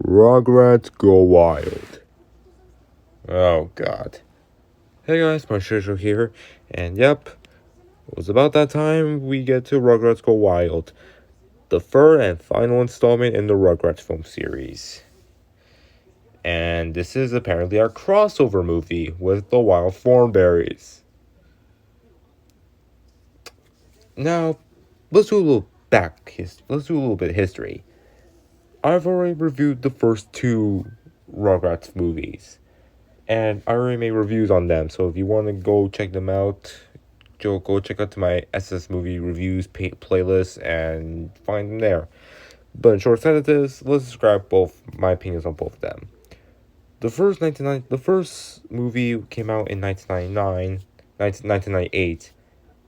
Rugrats Go Wild. Oh god. Hey guys, my Shusho here, and yep, it was about that time we get to Rugrats Go Wild, the third and final installment in the Rugrats film series. And this is apparently our crossover movie with the Wild Thornberries. Now, let's do a little let's do a little bit of history. I've already reviewed the first two Rugrats movies, and I already made reviews on them. So if you want to go check them out, go check out my SSS movie reviews playlist and find them there. But in short sentences, let's describe both my opinions on both of them. The first movie came out in 1998,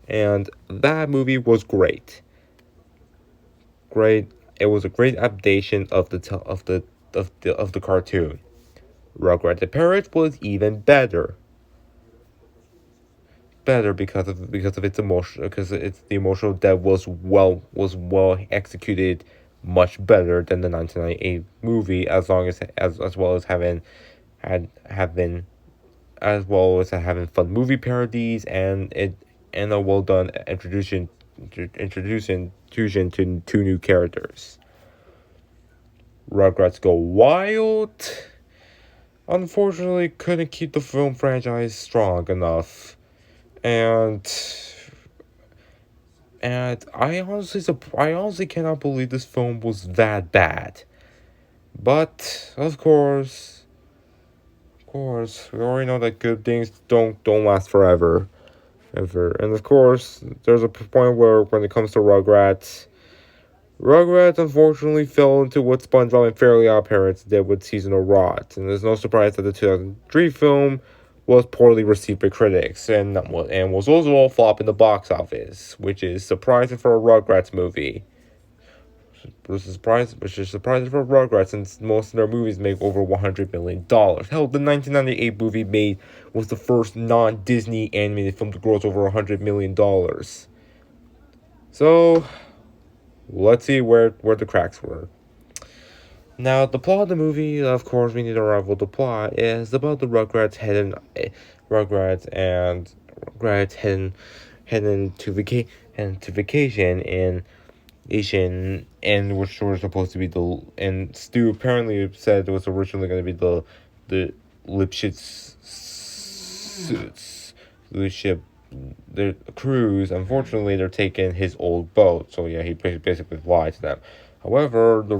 and that movie was great. Great. It was a great adaptation of the cartoon. Rugrats the Parrot was even better. Better because of its emotion, because it's the emotional depth was well executed, much better than the 1998 movie, as well as having fun movie parodies and a well done introduction to two new characters. Rugrats Go Wild unfortunately couldn't keep the film franchise strong enough. And I honestly cannot believe this film was that bad. But of course, we already know that good things don't last forever, ever. And of course, there's a point where when it comes to Rugrats unfortunately fell into what SpongeBob and Fairly OddParents did with seasonal rot, and there's no surprise that the 2003 film was poorly received by critics and was also a flop in the box office, which is surprising for a Rugrats movie. Which is surprising for Rugrats since most of their movies make over $100 million. Hell, the 1998 movie was the first non-Disney animated film to gross over $100 million. So let's see where the cracks were. Now, the plot of the movie, of course, we need to unravel the plot, is about the Rugrats heading to vacation in Asian, and which was supposed to be and Stu apparently said it was originally going to be the Lipschitz suits, the ship, the cruise. Unfortunately, they're taking his old boat, so yeah, he basically lied to them. However, the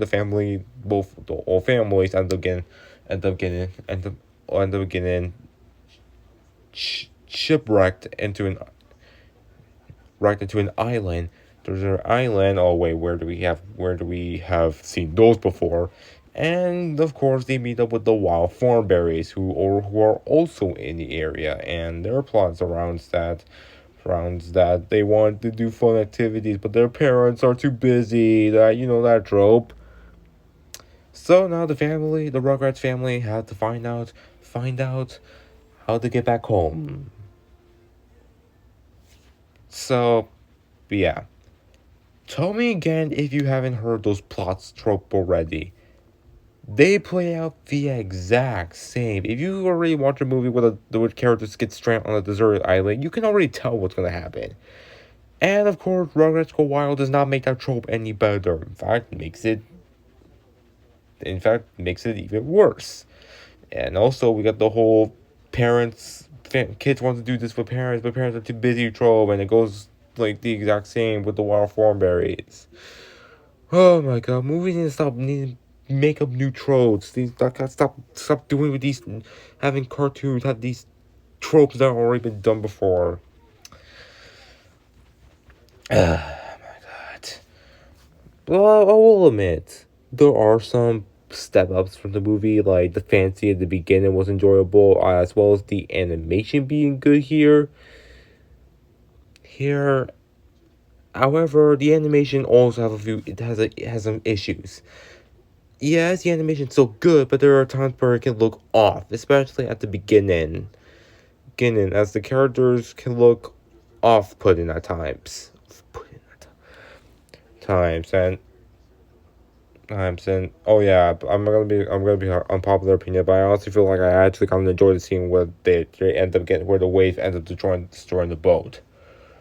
family, all families end up getting shipwrecked into an island. There's an island. Oh wait, where do we have seen those before? And of course, they meet up with the Wild Thornberries, who are also in the area, and their plot surrounds that they want to do fun activities, but their parents are too busy. That trope. So now the Rugrats family, have to find out how to get back home. So, yeah. Tell me again if you haven't heard those plots trope already. They play out the exact same. If you already watch a movie where characters get stranded on a deserted island, you can already tell what's gonna happen. And of course, Rugrats Go Wild does not make that trope any better. In fact, makes it even worse. And also, we got the whole kids want to do this with parents, but parents are too busy trope, and it goes like the exact same with the Wild Thornberries. Oh my god, movies need to make up new tropes. Stop doing with these, having cartoons have these tropes that have already been done before. Oh my god. Well, I will admit, there are some step ups from the movie, like the fancy at the beginning was enjoyable, as well as the animation being good here. However, the animation also it has some issues. Yes, the animation's so good, but there are times where it can look off, especially at the beginning. As the characters can look off-putting at times. And I'm saying, oh yeah, I'm gonna be an unpopular opinion, but I honestly feel like I actually kind of enjoyed the scene where they end up getting where the wave ends up destroying the boat,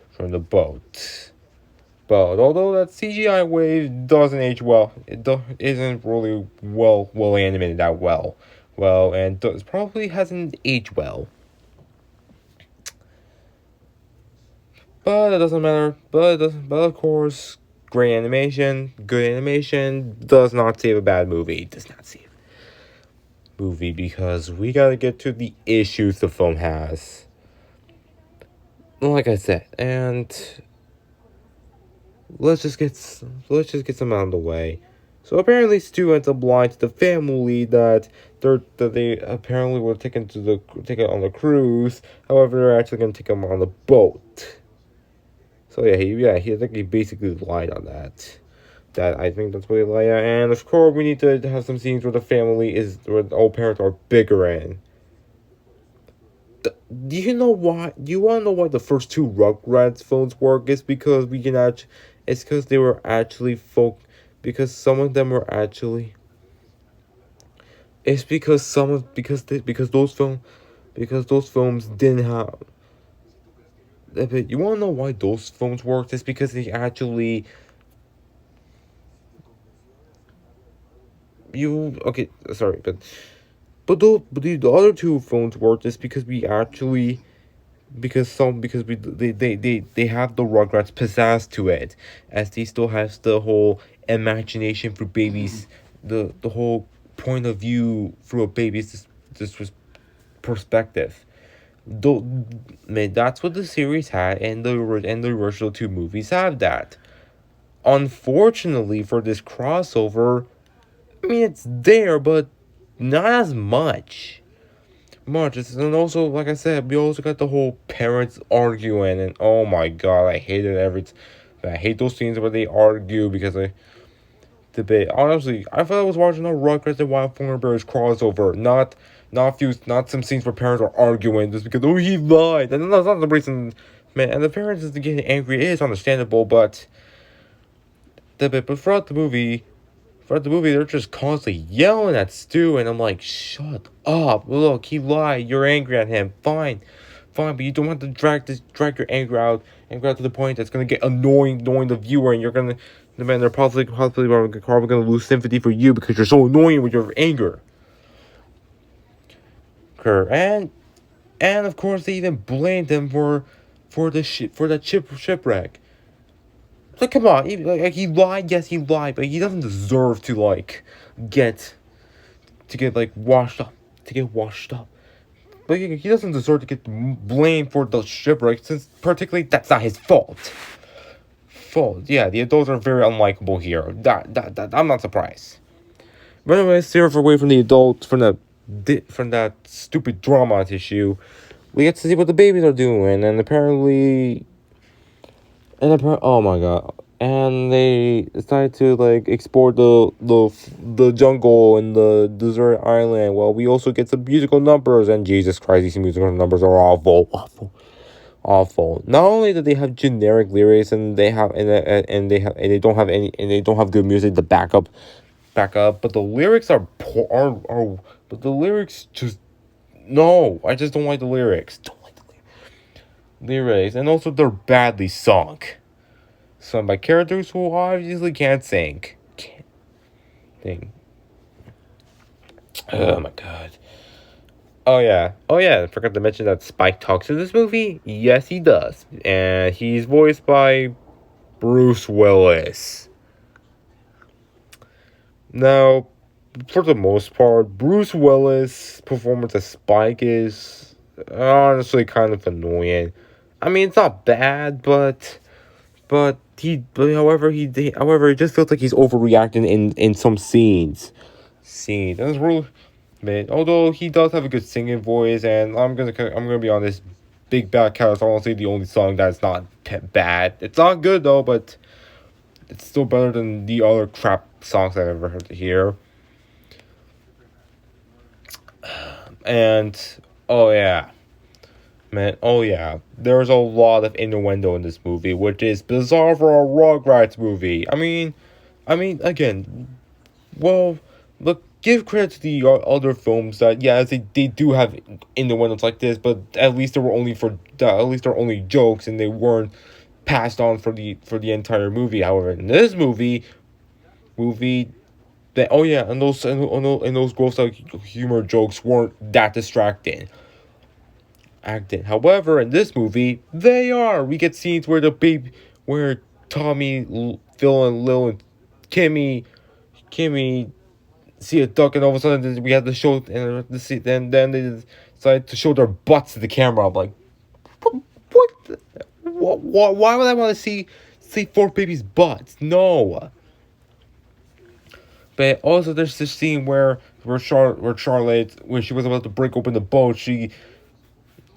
destroying the boat. But although that CGI wave doesn't age well, isn't really well animated that and probably hasn't aged well. But it doesn't matter. But of course, great animation, good animation does not save a bad movie. It does not save a movie because we gotta get to the issues the film has. Like I said, and let's just get some out of the way. So apparently, Stu ends up lying to the family that they apparently were taken on the cruise. However, they're actually gonna take him on the boat. So I think he basically lied on that. I think that's what he lied on. And of course, we need to have some scenes where where the old parents are bickering. Do you know why? Do you want to know why the first two Rugrats phones work? It's because they were actually because some of them were actually. It's because some of because those films didn't have. But you want to know why those phones worked? It's because they actually you okay. Sorry, but the other two phones worked is because we actually because they have the Rugrats pizzazz to it, as they still has the whole imagination for babies, the whole point of view through a baby's this perspective. Though, man, that's what the series had, and the original two movies have that. Unfortunately for this crossover, I mean it's there, but not as much. And also, like I said, we also got the whole parents arguing, and oh my god, I hate it I hate those scenes where they argue because I debate. Honestly, I thought I was watching a Rugrats and Wild Thornberrys crossover, not some scenes where parents are arguing just because he lied, and that's not the reason. Man, and the parents is getting angry is understandable, but but throughout the movie, they're just constantly yelling at Stu, and I'm like, shut up. Look, he lied. You're angry at him. Fine, but you don't have to drag your anger out to the point that's gonna get annoying the viewer, and they're probably gonna lose sympathy for you because you're so annoying with your anger. And of course, they even blamed him for the shipwreck. Like, come on, he lied. Yes, he lied, but he doesn't deserve to get like washed up, to get washed up. But he doesn't deserve to get blamed for the shipwreck, since particularly that's not his fault. Yeah, the adults are very unlikable here. That I'm not surprised. But anyway, steer away from the adults from that stupid drama issue. We get to see what the babies are doing, and oh my god. And they decided to explore the jungle and the desert island. Well, we also get some musical numbers, and Jesus Christ, these musical numbers are awful. Not only do they have generic lyrics, and they don't have good music to back up, but the lyrics but the lyrics just no. I just don't like the lyrics. Don't like the lyrics, and also they're badly sung by characters who obviously can't sing. Can't sing. Oh my god. Oh yeah. I forgot to mention that Spike talks in this movie. Yes, he does, and he's voiced by Bruce Willis. Now, for the most part, Bruce Willis' performance as Spike is honestly kind of annoying. I mean, it's not bad, however, it just feels like he's overreacting in some scenes. That's really, man. Although he does have a good singing voice, and I'm gonna be honest, Big Bad Cat is honestly the only song that's not bad. It's not good though, but it's still better than the other crap songs I've ever heard to hear. And oh yeah, man, oh yeah, there's a lot of innuendo in this movie, which is bizarre for a Rugrats movie. I mean, again, Well, look, give credit to the other films that they do have innuendos like this, but at least they were only at least they're only jokes and they weren't passed on for the entire movie. However, in this movie that oh yeah, and those gross out humor jokes weren't that distracting. Acting. However, in this movie, they are. We get scenes where Tommy, Phil, and Lil and Kimmy see a duck, and all of a sudden we have to show and the see then they decide to show their butts to the camera. I'm like, what? What? Why would I want to see four babies' butts? No. But also, there's this scene where Charlotte, when she was about to break open the boat, she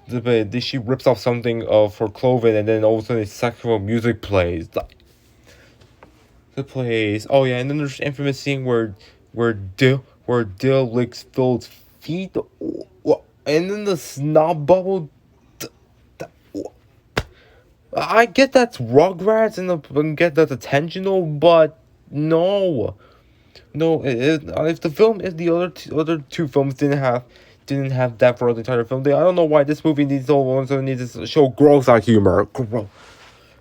rips off something of her clothing, and then all of a sudden, sexual music plays. It plays. Oh yeah, and then there's the infamous scene where Dill licks Phil's feet, and then the snot bubble. I get that's Rugrats and get that's intentional, but no. No, if the film, if the other two films didn't have that for the entire film, I don't know why this movie needs to show gross out humor,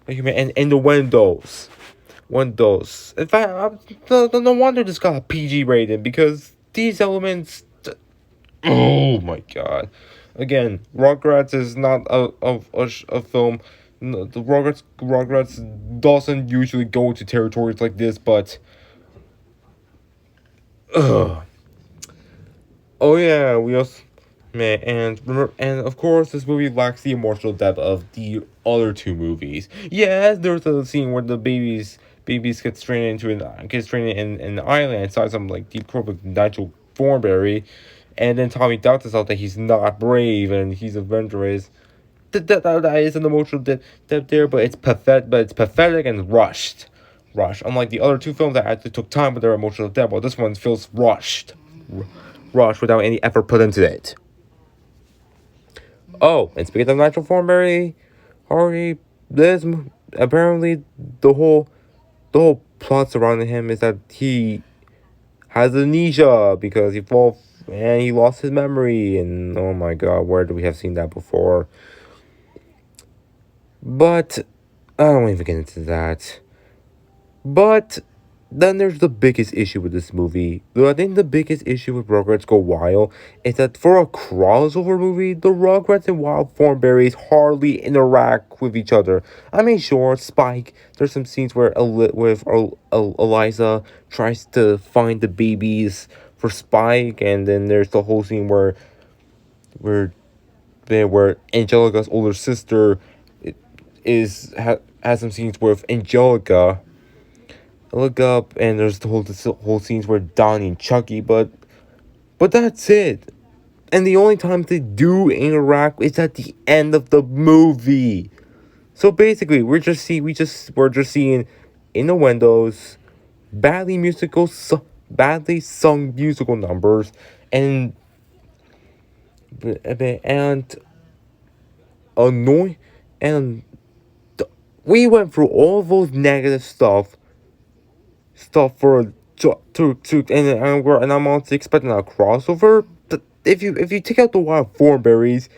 and windows. In fact, no wonder this got a PG rating because these elements. Oh my god! Again, Rugrats is not a film. No, the Rugrats doesn't usually go to territories like this, but. Ugh. Oh yeah, we also man, and remember, and of course this movie lacks the emotional depth of the other two movies. Yes, there's a scene where the babies get stranded in an island inside some like deep tropic natural thornberry, and then Tommy doubts himself that he's not brave and he's adventurous. That is an emotional depth there, but it's pathetic and rushed. Unlike the other two films that actually took time with their emotional depth, well, this one feels rushed without any effort put into it. Oh, and speaking of natural thornberry, Harvey, this apparently the whole the whole plot surrounding him is that he has amnesia because he fall and he lost his memory, and oh my god, where do we have seen that before? But I don't even get into that. But then there's the biggest issue with this movie. I think the biggest issue with Rugrats Go Wild is that for a crossover movie, the Rugrats and Wild Thornberries hardly interact with each other. I mean, sure, Spike. There's some scenes where Eliza tries to find the babies for Spike, and then there's the whole scene where where Angelica's older sister has some scenes with Angelica. I look up and there's this whole scenes where Donnie and Chucky, but that's it. And the only time they do interact is at the end of the movie. So basically, we're just seeing in the windows badly sung musical numbers and annoying and we went through all those negative stuff for and I'm also expecting a crossover. But if you take out the wild thornberries,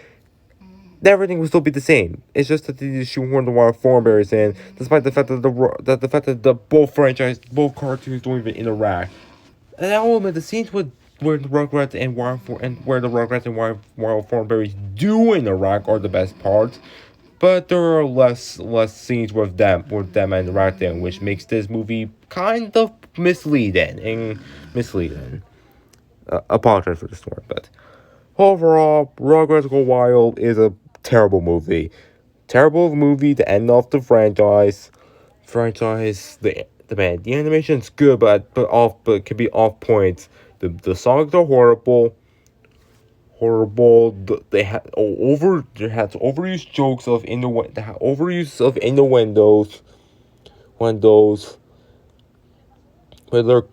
everything will still be the same. It's just that they just shoehorn the wild thornberries in, despite the fact that the both cartoons don't even interact. And I will admit the scenes with where the Rugrats and Wild Thornberries do interact are the best parts. But there are less scenes with them interacting, which makes this movie kind of misleading. Apologize for the story, but overall, Rugrats Go Wild is a terrible movie. Terrible movie to end off the franchise. The animation's good, but can be off points. The songs are horrible. They had overused jokes of overuse of windows, where they're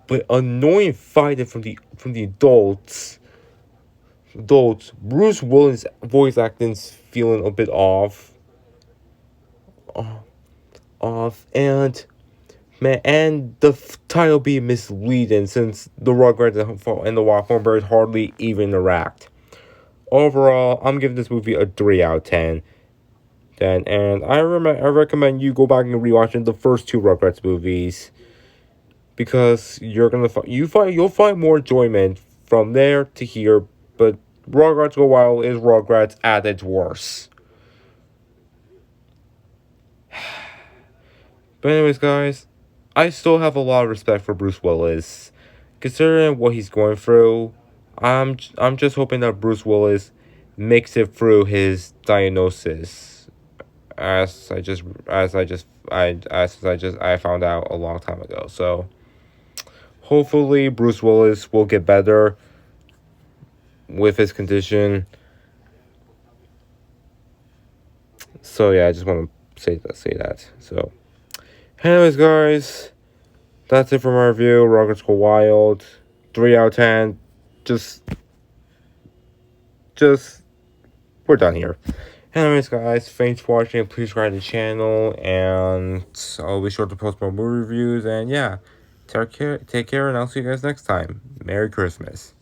but annoying fighting from the adults. Bruce Willis' voice acting's feeling a bit off, and Man, and the title be misleading since the Rugrats and the Thornberrys hardly even interact. Overall, I'm giving this movie a 3 out of 10. And I recommend you go back and rewatching the first two Rugrats movies because you'll find more enjoyment from there to here. But Rugrats Go Wild is Rugrats at its worst. But anyways, guys, I still have a lot of respect for Bruce Willis, considering what he's going through. I'm just hoping that Bruce Willis makes it through his diagnosis, I found out a long time ago. So hopefully Bruce Willis will get better with his condition. So yeah, I just want to say that. So, anyways, guys, that's it for my review. Rugrats Go Wild, 3 out of 10. Just we're done here. Anyways, guys, thanks for watching. Please subscribe to the channel, and I'll be sure to post more movie reviews. And yeah, take care, and I'll see you guys next time. Merry Christmas.